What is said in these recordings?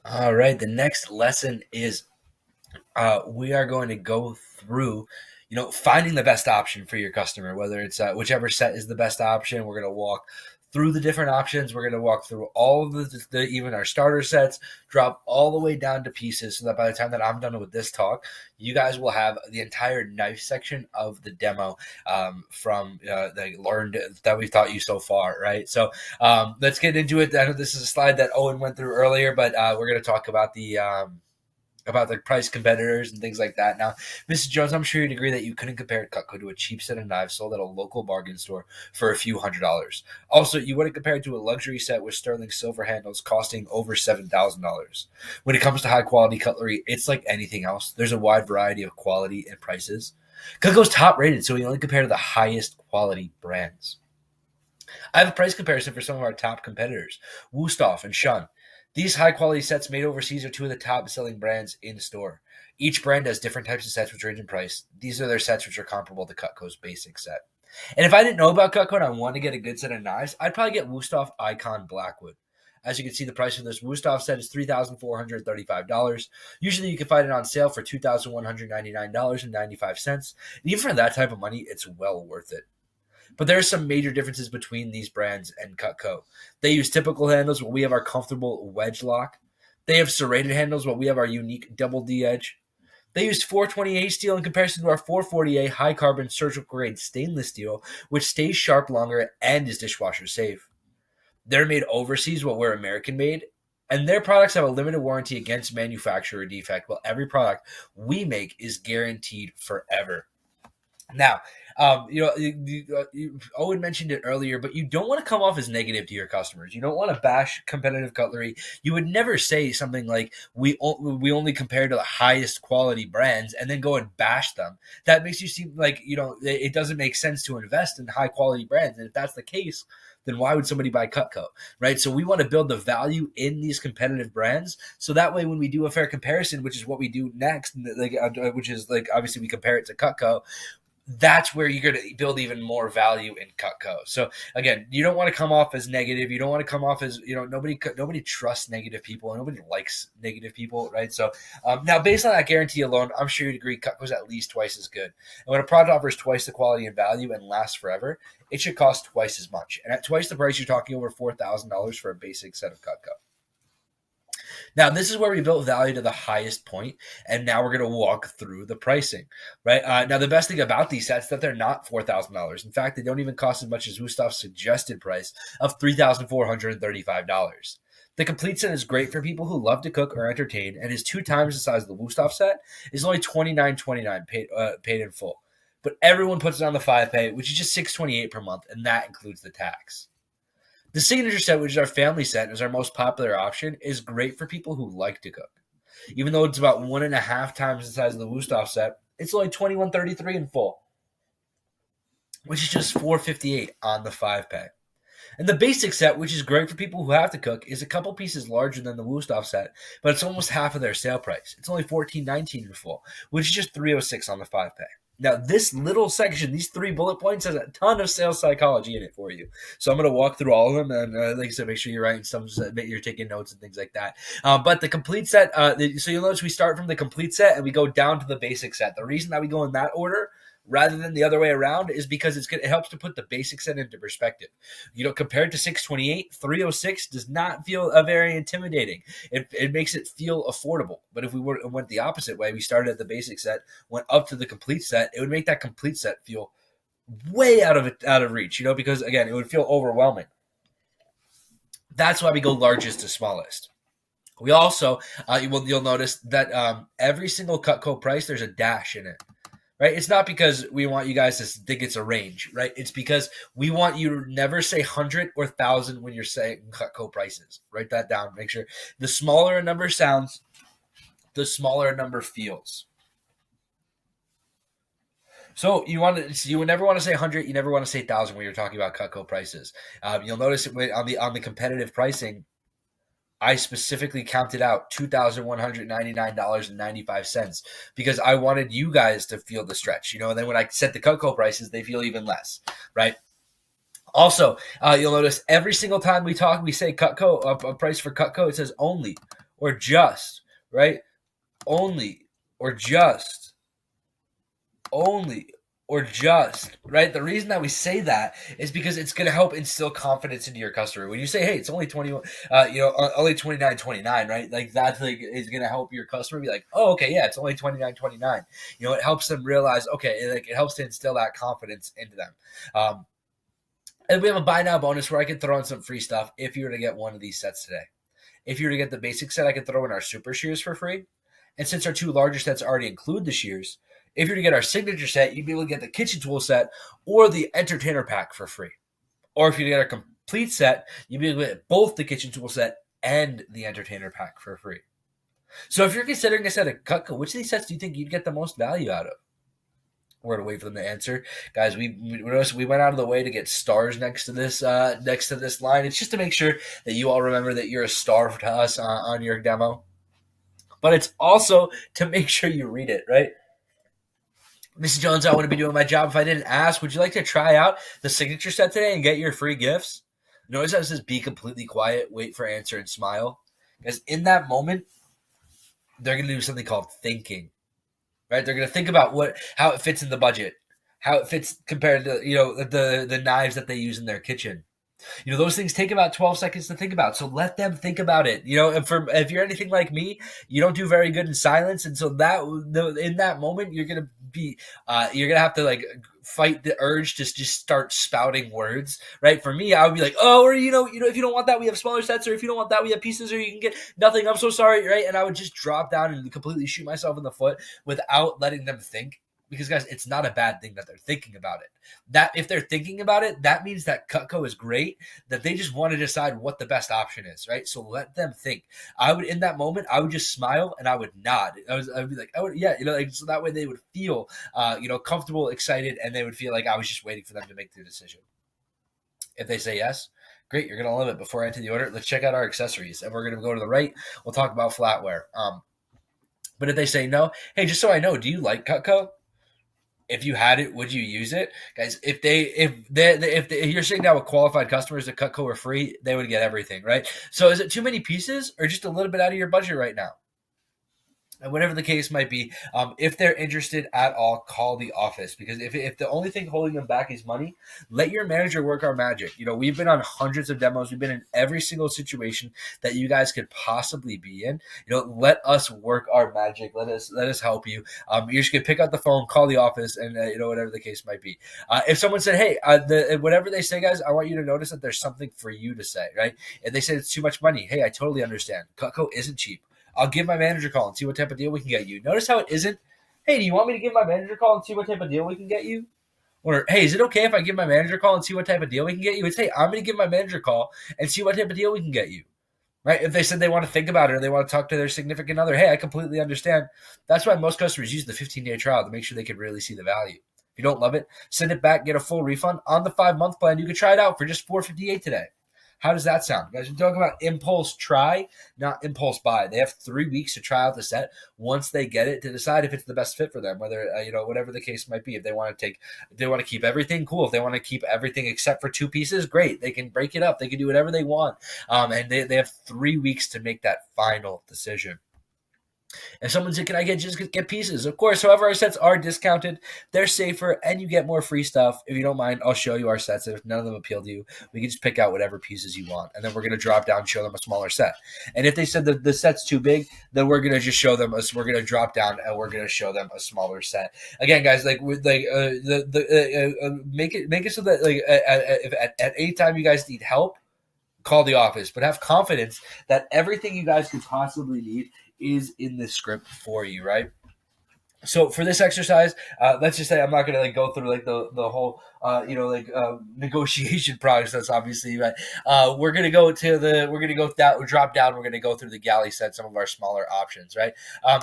All right, the next lesson is we are going to go through, finding the best option for your customer, whether it's whichever set is the best option. We're going to walk through the different options. We're going to walk through all of even our starter sets, drop all the way down to pieces so that by the time that I'm done with this talk, you guys will have the entire knife section of the demo from the learned that we've taught you so far, right? So let's get into it. I know this is a slide that Owen went through earlier, but we're going to talk about the price competitors and things like that. Now, Mrs. Jones, I'm sure you'd agree that you couldn't compare Cutco to a cheap set of knives sold at a local bargain store for a few $100s. Also, you wouldn't compare it to a luxury set with sterling silver handles costing over $7,000. When it comes to high quality cutlery, it's like anything else. There's a wide variety of quality and prices. Cutco's top rated, so we only compare to the highest quality brands. I have a price comparison for some of our top competitors, Wusthof and Shun. These high quality sets made overseas are two of the top selling brands in store. Each brand has different types of sets which range in price. These are their sets which are comparable to Cutco's basic set. And if I didn't know about Cutco and I wanted to get a good set of knives, I'd probably get Wusthof Icon Blackwood. As you can see, the price of this Wusthof set is $3,435. Usually you can find it on sale for $2,199.95. And even for that type of money, it's well worth it. But there are some major differences between these brands and Cutco. They use typical handles while we have our comfortable wedge lock. They have serrated handles while we have our unique double D edge. They use 420A steel in comparison to our 440A high carbon surgical grade stainless steel, which stays sharp longer and is dishwasher safe. They're made overseas while we're American made, and their products have a limited warranty against manufacturer defect, while every product we make is guaranteed forever. Now, Owen mentioned it earlier, but you don't want to come off as negative to your customers. You don't want to bash competitive cutlery. You would never say something like we only compare to the highest quality brands and then go and bash them. That makes you seem like it doesn't make sense to invest in high quality brands. And if that's the case, then why would somebody buy Cutco, right? So we want to build the value in these competitive brands, so that way when we do a fair comparison, which is what we do next, which is like obviously we compare it to Cutco, that's where you're going to build even more value in Cutco. So again, you don't want to come off as negative. You don't want to come off as nobody trusts negative people and nobody likes negative people, right? So now, based on that guarantee alone, I'm sure you'd agree Cutco's at least twice as good. And when a product offers twice the quality and value and lasts forever, it should cost twice as much. And at twice the price, you're talking over $4,000 for a basic set of Cutco. Now, this is where we built value to the highest point, and now we're going to walk through the pricing, right? Now, the best thing about these sets is that they're not $4,000. In fact, they don't even cost as much as Wustof's suggested price of $3,435. The complete set is great for people who love to cook or entertain, and is 2 times the size of the Wusthof set. Is only $29.29 paid in full, but everyone puts it on the 5 pay, which is just $628 per month, and that includes the tax. The signature set, which is our family set and is our most popular option, is great for people who like to cook. Even though it's about 1.5 times the size of the Wusthof set, it's only $21.33 in full, which is just $458 on the 5 pay. And the basic set, which is great for people who have to cook, is a couple pieces larger than the Wusthof set, but it's almost half of their sale price. It's only $14.19 in full, which is just $306 on the 5 pay. Now, this little section, these 3 bullet points, has a ton of sales psychology in it for you. So I'm going to walk through all of them, and like I said, make sure you're writing some, you're taking notes and things like that. But the complete set, so you'll notice we start from the complete set and we go down to the basic set. The reason that we go in that order rather than the other way around is because it helps to put the basic set into perspective. Compared to 628, 306 does not feel very intimidating. It makes it feel affordable. But if we went the opposite way, we started at the basic set, went up to the complete set, it would make that complete set feel way out of reach, because again, it would feel overwhelming. That's why we go largest to smallest. We also, you'll notice that every single Cutco price, there's a dash in it. Right? It's not because we want you guys to think it's a range, right? It's because we want you to never say 100 or 1,000 when you're saying Cutco prices. Write that down. Make sure the smaller a number sounds, the smaller a number feels. So you would never want to say 100, you never want to say 1,000 when you're talking about Cutco prices. You'll notice it on the competitive pricing, I specifically counted out $2,199.95 because I wanted you guys to feel the stretch, and then when I set the Cutco prices, they feel even less, right? Also, you'll notice every single time we say Cutco, a price for Cutco, it says only or just, right? Only or just, only or just, right? The reason that we say that is because it's going to help instill confidence into your customer. When you say, "Hey, it's only 21, only 29.29," right? Like that's like is going to help your customer be like, "Oh, okay, yeah, it's only 29.29." It helps them realize, okay, like it helps to instill that confidence into them. And we have a buy now bonus where I can throw in some free stuff if you were to get one of these sets today. If you were to get the basic set, I could throw in our super shears for free. And since our two larger sets already include the shears, if you were to get our signature set, you'd be able to get the kitchen tool set or the entertainer pack for free. Or if you get our complete set, you'd be able to get both the kitchen tool set and the entertainer pack for free. So if you're considering a set of Cutco, which of these sets do you think you'd get the most value out of? We're gonna wait for them to answer, guys. We went out of the way to get stars next to this line. It's just to make sure that you all remember that you're a star to us on your demo, but it's also to make sure you read it right. Mrs. Jones, I wouldn't be doing my job if I didn't ask. Would you like to try out the signature set today and get your free gifts? Notice how it says be completely quiet, wait for answer, and smile. Because in that moment, they're going to do something called thinking. Right? They're going to think about how it fits in the budget, how it fits compared to the knives that they use in their kitchen. Those things take about 12 seconds to think about. So let them think about it. And if you're anything like me, you don't do very good in silence, and so in that moment you're gonna have to like fight the urge to just start spouting words. Right? For me, I would be like, oh, or if you don't want that, we have smaller sets, or if you don't want that, we have pieces, or you can get nothing. I'm so sorry, right? And I would just drop down and completely shoot myself in the foot without letting them think. Because, guys, it's not a bad thing that they're thinking about it. That if they're thinking about it, that means that Cutco is great, that they just want to decide what the best option is, right? So let them think. In that moment, I would just smile and I would nod. I would be like, so that way they would feel, comfortable, excited, and they would feel like I was just waiting for them to make their decision. If they say yes, great, you're going to love it. Before I enter the order, let's check out our accessories. And we're going to go to the right. We'll talk about flatware. But if they say no, hey, just so I know, do you like Cutco? If you had it, would you use it, guys? If you're sitting down with qualified customers that Cutco are free, they would get everything, right? So is it too many pieces or just a little bit out of your budget right now? And whatever the case might be, if they're interested at all, call the office. Because if the only thing holding them back is money, let your manager work our magic. We've been on hundreds of demos. We've been in every single situation that you guys could possibly be in. Let us work our magic. Let us help you. You're just gonna pick up the phone, call the office, and whatever the case might be. If someone said, "Hey," whatever they say, guys, I want you to notice that there's something for you to say, right? If they say it's too much money, hey, I totally understand. Cutco isn't cheap. I'll give my manager a call and see what type of deal we can get you. Notice how it isn't, hey, do you want me to give my manager a call and see what type of deal we can get you? Or, hey, is it okay if I give my manager a call and see what type of deal we can get you? It's, hey, I'm going to give my manager a call and see what type of deal we can get you. Right? If they said they want to think about it or they want to talk to their significant other, hey, I completely understand. That's why most customers use the 15-day trial to make sure they can really see the value. If you don't love it, send it back, get a full refund. On the 5-month plan, you can try it out for just $458 today. How does that sound? Guys, we're talking about impulse try, not impulse buy. They have 3 weeks to try out the set once they get it to decide if it's the best fit for them, whether, whatever the case might be. If they want to keep everything, cool. If they want to keep everything except for 2 pieces, great. They can break it up. They can do whatever they want. And they have 3 weeks to make that final decision. And someone said, can I get pieces? Of course, however, our sets are discounted. They're safer, and you get more free stuff. If you don't mind, I'll show you our sets. If none of them appeal to you, we can just pick out whatever pieces you want. And then we're going to drop down and show them a smaller set. And if they said that the set's too big, then we're going to just show them, we're going to drop down and we're going to show them a smaller set. Again, guys, make it so that if at any time you guys need help, call the office, but have confidence that everything you guys could possibly need is in the script for you, right? So for this exercise, let's just say I'm not going to go through the whole negotiation process, obviously, but we're going to go drop down. We're going to go through the galley set, some of our smaller options, right?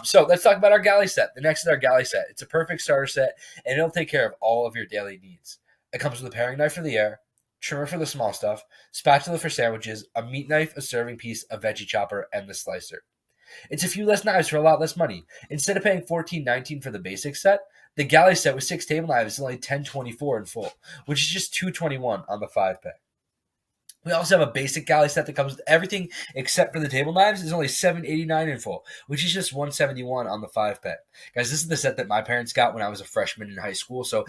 So let's talk about our galley set. The next is our galley set. It's a perfect starter set, and it'll take care of all of your daily needs. It comes with a paring knife for the air, trimmer for the small stuff, spatula for sandwiches, a meat knife, a serving piece, a veggie chopper, and the slicer. It's a few less knives for a lot less money. Instead of paying $14.19 for the basic set, the galley set with 6 table knives is only $10.24 in full, which is just $2.21 on the 5-pack. We also have a basic galley set that comes with everything except for the table knives. Is only $789 in full, which is just $171 on the 5 pay. Guys, this is the set that my parents got when I was a freshman in high school, so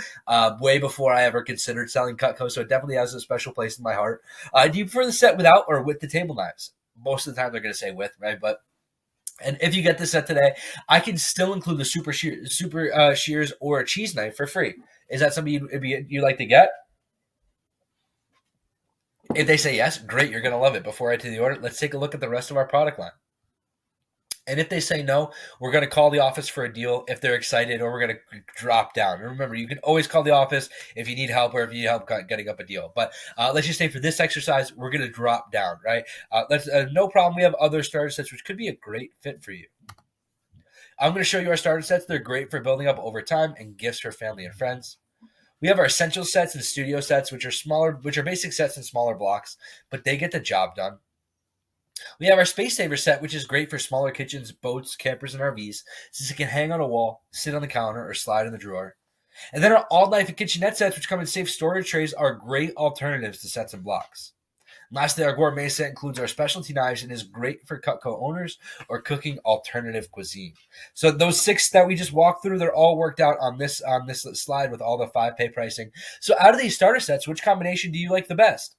way before I ever considered selling Cutco. So it definitely has a special place in my heart. Do you prefer the set without or with the table knives? Most of the time, they're going to say with, right? And if you get this set today, I can still include the super shears or a cheese knife for free. Is that something you'd like to get? If they say yes, great, you're going to love it. Before I do the order, let's take a look at the rest of our product line. And if they say no, we're going to call the office for a deal if they're excited, or we're going to drop down. And remember, you can always call the office if you need help or if you need help getting up a deal. But let's just say for this exercise, we're going to drop down, right? No problem. We have other starter sets, which could be a great fit for you. I'm going to show you our starter sets. They're great for building up over time and gifts for family and friends. We have our essential sets and studio sets, which are smaller, which are basic sets in smaller blocks, but they get the job done. We have our Space Saver set, which is great for smaller kitchens, boats, campers, and RVs, since it can hang on a wall, sit on the counter, or slide in the drawer. And then our all-knife and kitchenette sets, which come in safe storage trays, are great alternatives to sets and blocks. And lastly, our gourmet set includes our specialty knives and is great for Cutco owners or cooking alternative cuisine. So those 6 that we just walked through, they're all worked out on this slide with all the 5 pay pricing. So out of these starter sets, which combination do you like the best?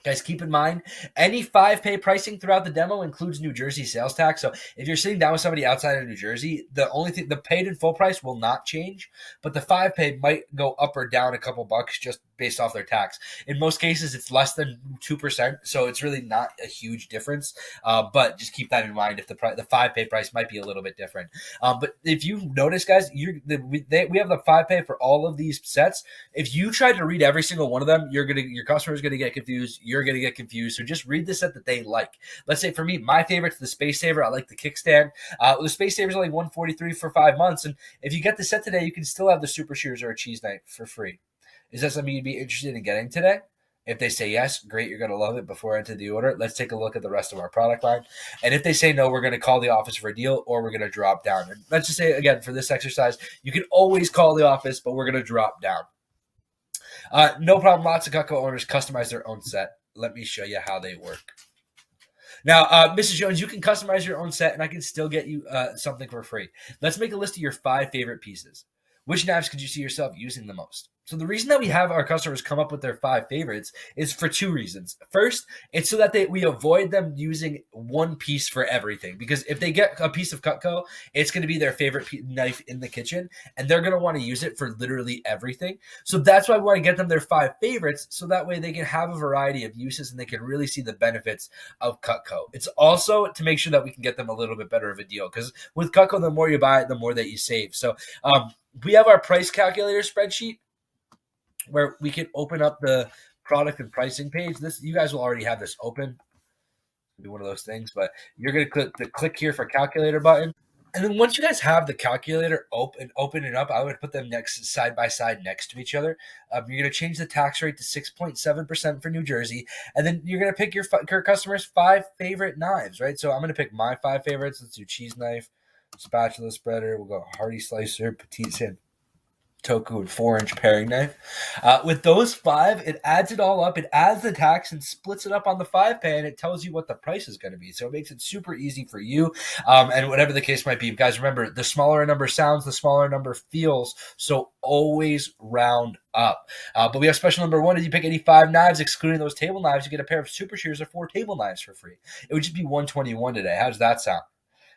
Guys, keep in mind, any 5 pay pricing throughout the demo includes New Jersey sales tax. So if you're sitting down with somebody outside of New Jersey, the only thing, the paid in full price will not change, but the 5 pay might go up or down a couple bucks just based off their tax. In most cases, it's less than 2%, so it's really not a huge difference. But just keep that in mind if the 5 pay price might be a little bit different. But if you notice, guys, we have the 5 pay for all of these sets. If you try to read every single one of them, your customer is gonna get confused. You're going to get confused. So just read the set that they like. Let's say for me, my favorite's the Space Saver. I like the kickstand. The Space Saver is only $143 for 5 months. And if you get the set today, you can still have the super shears or a cheese knife for free. Is that something you'd be interested in getting today? If they say yes, great, you're going to love it. Before I enter the order, let's take a look at the rest of our product line. And if they say no, we're going to call the office for a deal, or we're going to drop down. And let's just say, again, for this exercise, you can always call the office, but we're going to drop down. No problem. Lots of Cutco owners customize their own set. Let me show you how they work. Now, Mrs. Jones, you can customize your own set, and I can still get you something for free. Let's make a list of your 5 favorite pieces. Which knives could you see yourself using the most? So the reason that we have our customers come up with their 5 favorites is for 2 reasons. First, it's so that we avoid them using one piece for everything. Because if they get a piece of Cutco, it's going to be their favorite knife in the kitchen, and they're going to want to use it for literally everything. So that's why we want to get them their 5 favorites, so that way they can have a variety of uses and they can really see the benefits of Cutco. It's also to make sure that we can get them a little bit better of a deal. Because with Cutco, the more you buy it, the more that you save. So we have our price calculator spreadsheet, where we can open up the product and pricing page. You guys will already have this open. It'll be one of those things, but you're going to click here for calculator button. And then once you guys have the calculator open it up, I would put them side by side next to each other. You're going to change the tax rate to 6.7% for New Jersey, and then you're going to pick your customer's 5 favorite knives, right? So I'm going to pick my 5 favorites. Let's do cheese knife, spatula spreader. We'll go hearty slicer, petite sand, Toku, and 4-inch paring knife. With those 5, it adds it all up. It adds the tax and splits it up on the 5 pay, and it tells you what the price is going to be. So it makes it super easy for you, and whatever the case might be. Guys, remember, the smaller a number sounds, the smaller a number feels. So always round up. But we have special number 1. If you pick any 5 knives, excluding those table knives, you get a pair of super shears or 4 table knives for free. It would just be $121 today. How does that sound?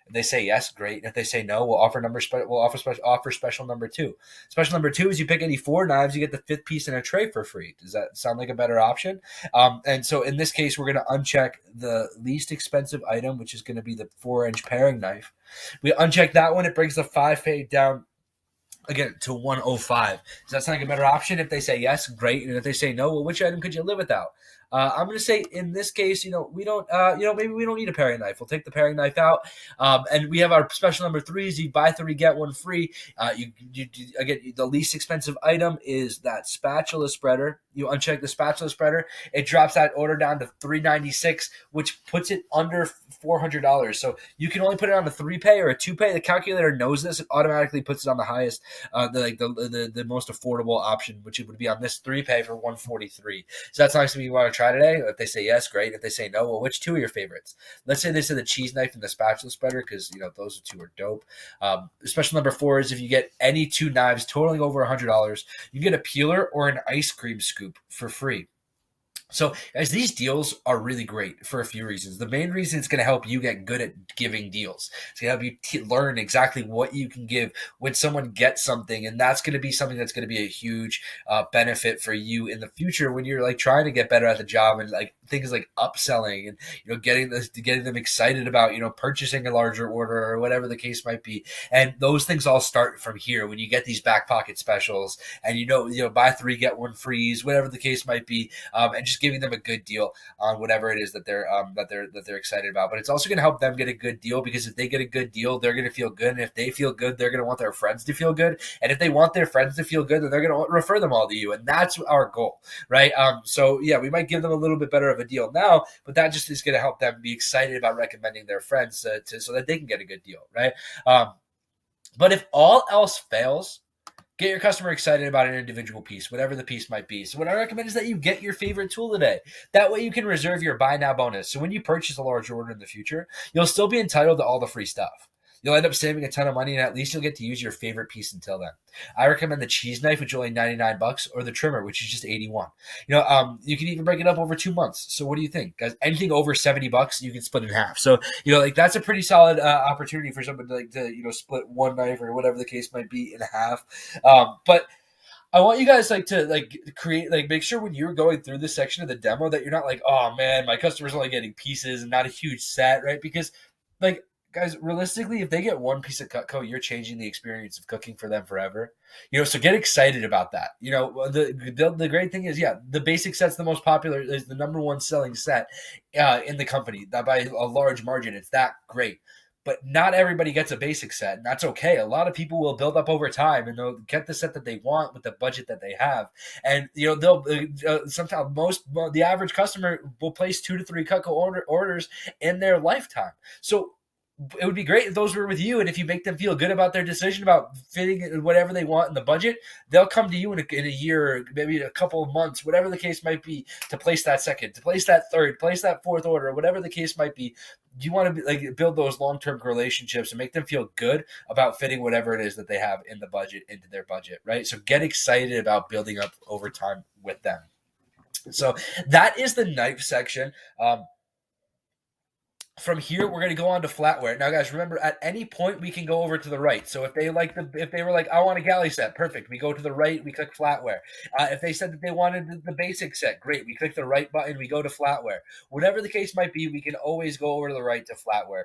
If they say yes, great. If they say no, we'll offer special number 2. Special number 2 is you pick any 4 knives, you get the 5th piece in a tray for free. Does that sound like a better option? And so in this case, we're going to uncheck the least expensive item, which is going to be the 4-inch paring knife. We uncheck that one. It brings the 5 pay down again to $105. Does that sound like a better option? If they say yes, great. And if they say no, well, which item could you live without? I'm going to say in this case, we don't, maybe we don't need a paring knife. We'll take the paring knife out. And we have our special number 3 is you buy 3, get 1 free. Again, the least expensive item is that spatula spreader. You uncheck the spatula spreader. It drops that order down to $396, which puts it under $400. So you can only put it on a 3-pay or a 2-pay. The calculator knows this. It automatically puts it on the highest, the most affordable option, which it would be on this 3-pay for $143. So that's nice to me. You want to try try today? If they say yes, great. If they say no, well, which two are your favorites? Let's say they said the cheese knife and the spatula spreader because those two are dope. Special number 4 is if you get any two knives totaling over $100, you get a peeler or an ice cream scoop for free. So, guys, these deals are really great for a few reasons. The main reason it's going to help you get good at giving deals. It's going to help you learn exactly what you can give when someone gets something, and that's going to be something that's going to be a huge benefit for you in the future when you're like trying to get better at the job and like things like upselling and getting them excited about purchasing a larger order or whatever the case might be. And those things all start from here when you get these back pocket specials and buy 3 get 1 frees, whatever the case might be, and just giving them a good deal on whatever it is that they're excited about. But it's also going to help them get a good deal because if they get a good deal, they're going to feel good, and if they feel good, they're going to want their friends to feel good, and if they want their friends to feel good, then they're going to refer them all to you, and that's our goal, right? So yeah, we might give them a little bit better of a deal now, but that just is going to help them be excited about recommending their friends so that they can get a good deal, right? But if all else fails, get your customer excited about an individual piece, whatever the piece might be. So what I recommend is that you get your favorite tool today. That way you can reserve your buy now bonus. So when you purchase a large order in the future, you'll still be entitled to all the free stuff. You'll end up saving a ton of money, and at least you'll get to use your favorite piece until then. I recommend the cheese knife, which is only $99, or the trimmer, which is just $81. You can even break it up over 2 months. So what do you think, guys? Anything over $70, you can split in half. So that's a pretty solid opportunity for someone to split one knife or whatever the case might be in half. But I want you guys to create make sure when you're going through this section of the demo that you're not like, oh man, my customer's only getting pieces and not a huge set, right? Because guys, realistically, if they get one piece of Cutco, you're changing the experience of cooking for them forever. So get excited about that. The great thing is, the basic set's the most popular, is the number one selling set in the company, that by a large margin. It's that great. But not everybody gets a basic set, and that's okay. A lot of people will build up over time, and they'll get the set that they want with the budget that they have. And they'll sometimes the average customer will place 2 to 3 Cutco orders in their lifetime. So it would be great if those were with you, and if you make them feel good about their decision about fitting whatever they want in the budget, they'll come to you in a year, maybe a couple of months, whatever the case might be, to place that second, to place that third, place that fourth order, whatever the case might be. You want to build those long-term relationships and make them feel good about fitting whatever it is that they have in the budget into their budget, right? So get excited about building up over time with them. So that is the knife section. From here, we're going to go on to flatware. Now, guys, remember, at any point, we can go over to the right. So if they were like, I want a galley set, perfect. We go to the right, we click flatware. If they said that they wanted the basic set, great. We click the right button, we go to flatware. Whatever the case might be, we can always go over to the right to flatware.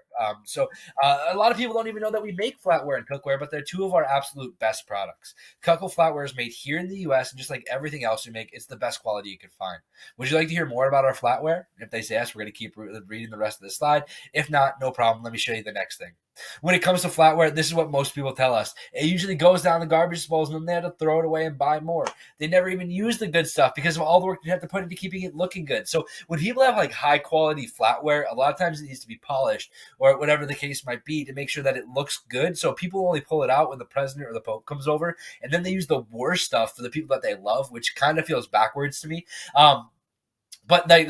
A lot of people don't even know that we make flatware and cookware, but they're 2 of our absolute best products. Cutco flatware is made here in the U.S., and just like everything else we make, it's the best quality you can find. Would you like to hear more about our flatware? If they say yes, we're going to keep reading the rest of the slide. If not, no problem. Let me show you the next thing. When it comes to flatware, this is what most people tell us. It usually goes down the garbage disposal, and then they have to throw it away and buy more. They never even use the good stuff because of all the work they have to put into keeping it looking good. So when people have high quality flatware, a lot of times it needs to be polished or whatever the case might be to make sure that it looks good. So people only pull it out when the president or the pope comes over, and then they use the worst stuff for the people that they love, which kind of feels backwards to me.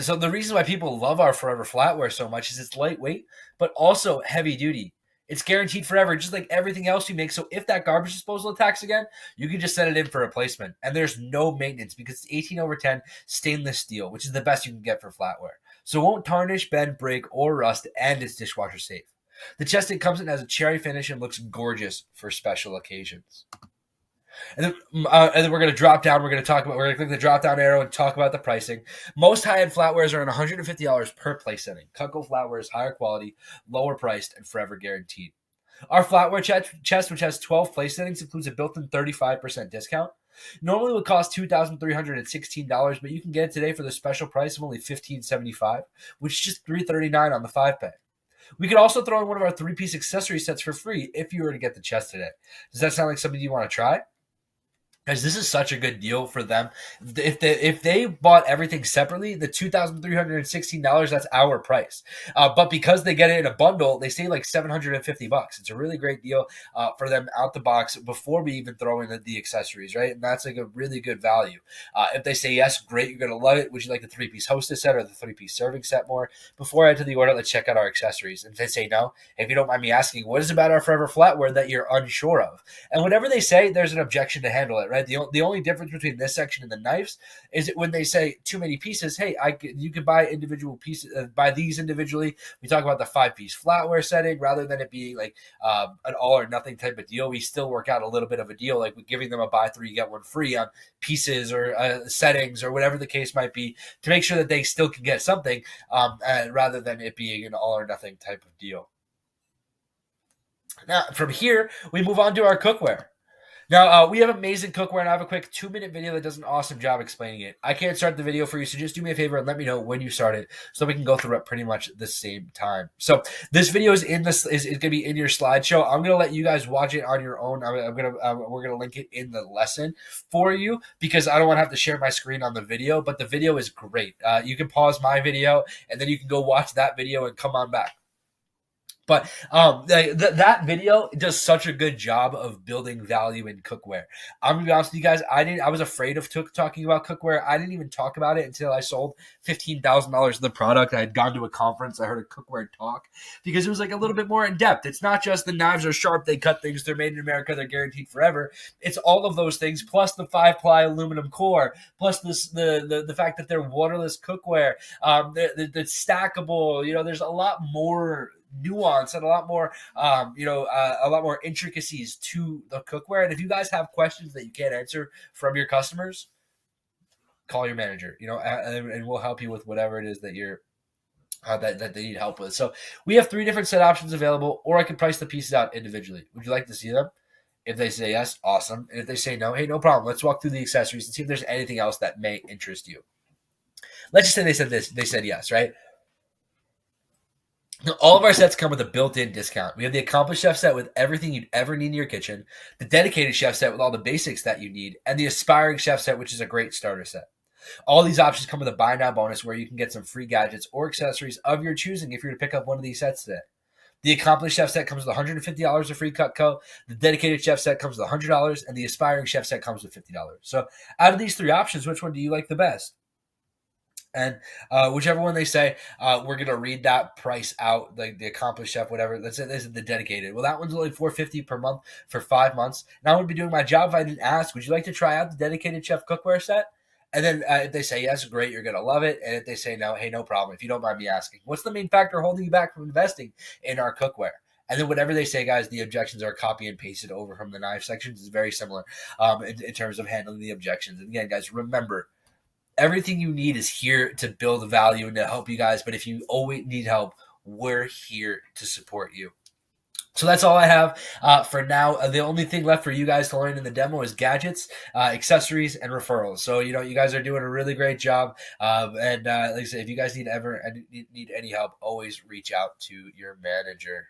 So the reason why people love our Forever flatware so much is it's lightweight, but also heavy duty. It's guaranteed forever, just like everything else we make. So if that garbage disposal attacks again, you can just send it in for replacement. And there's no maintenance because it's 18/10 stainless steel, which is the best you can get for flatware. So it won't tarnish, bend, break, or rust, and it's dishwasher safe. The chest it comes in has a cherry finish and looks gorgeous for special occasions. And then we're going to drop down. We're going to click the drop down arrow and talk about the pricing. Most high-end flatwares are around $150 per place setting. Cutco flatware is higher quality, lower priced, and forever guaranteed. Our flatware chest, which has 12 place settings, includes a built-in 35% discount. Normally it would cost $2,316, but you can get it today for the special price of only $1,575, which is just $339 on the 5-pay. We could also throw in one of our 3-piece accessory sets for free if you were to get the chest today. Does that sound like something you want to try? Because this is such a good deal for them. If they bought everything separately, the $2,316, that's our price. But because they get it in a bundle, they save like $750. It's a really great deal for them out the box before we even throw in the accessories, right? And that's like a really good value. If they say yes, great, you're gonna love it. Would you like the 3-piece hostess set or the 3-piece serving set more? Before I enter the order, let's check out our accessories. And if they say no, if you don't mind me asking, what is about our Forever Flatware that you're unsure of? And whatever they say, there's an objection to handle it, right? The only difference between this section and the knives is when they say too many pieces. Hey, you can buy individual pieces, buy these individually. We talk about the 5-piece flatware setting rather than it being like an all or nothing type of deal. We still work out a little bit of a deal, like with giving them a buy 3 get 1 free on pieces or settings or whatever the case might be, to make sure that they still can get something rather than it being an all or nothing type of deal. Now, from here, we move on to our cookware. Now, we have amazing cookware, and I have a quick 2-minute video that does an awesome job explaining it. I can't start the video for you, so just do me a favor and let me know when you start it so we can go through it pretty much the same time. So this video is going to be in your slideshow. I'm going to let you guys watch it on your own. We're going to link it in the lesson for you because I don't want to have to share my screen on the video, but the video is great. You can pause my video, and then you can go watch that video and come on back. But that video does such a good job of building value in cookware. I'm gonna be honest with you guys. I was afraid of talking about cookware. I didn't even talk about it until I sold $15,000 of the product. I had gone to a conference. I heard a cookware talk because it was like a little bit more in depth. It's not just the knives are sharp, they cut things, they're made in America, they're guaranteed forever. It's all of those things plus the 5-ply aluminum core, plus the fact that they're waterless cookware. The stackable. There's a lot more nuance and a lot more a lot more intricacies to the cookware. And if you guys have questions that you can't answer from your customers, call your manager, and we'll help you with whatever it is that you're that they need help with. So we have 3 different set options available, or I can price the pieces out individually. Would you like to see them? If they say yes, awesome. And if they say no, hey, no problem. Let's walk through the accessories and see if there's anything else that may interest you. Let's just say they said yes, right? All of our sets come with a built-in discount. We have the Accomplished Chef set with everything you'd ever need in your kitchen, the Dedicated Chef set with all the basics that you need, and the Aspiring Chef set, which is a great starter set. All these options come with a buy now bonus where you can get some free gadgets or accessories of your choosing if you're to pick up one of these sets today. The Accomplished Chef set comes with $150 of free Cutco. The Dedicated Chef set comes with $100, and the Aspiring Chef set comes with $50. So out of these 3 options, which one do you like the best? And whichever one they say, we're going to read that price out, like the Accomplished Chef, whatever. Let's say this is the Dedicated. Well, that one's only $450 per month for 5 months. Now I would be doing my job if I didn't ask. Would you like to try out the Dedicated Chef cookware set? And then if they say yes, great, you're going to love it. And if they say no, hey, no problem. If you don't mind me asking, what's the main factor holding you back from investing in our cookware? And then whatever they say, guys, the objections are copy and pasted over from the knife sections. It's very similar in terms of handling the objections. And again, guys, remember, everything you need is here to build value and to help you guys. But if you always need help, we're here to support you. So that's all I have for now. The only thing left for you guys to learn in the demo is gadgets, accessories, and referrals. So, you guys are doing a really great job. And like I said, if you guys need any help, always reach out to your manager.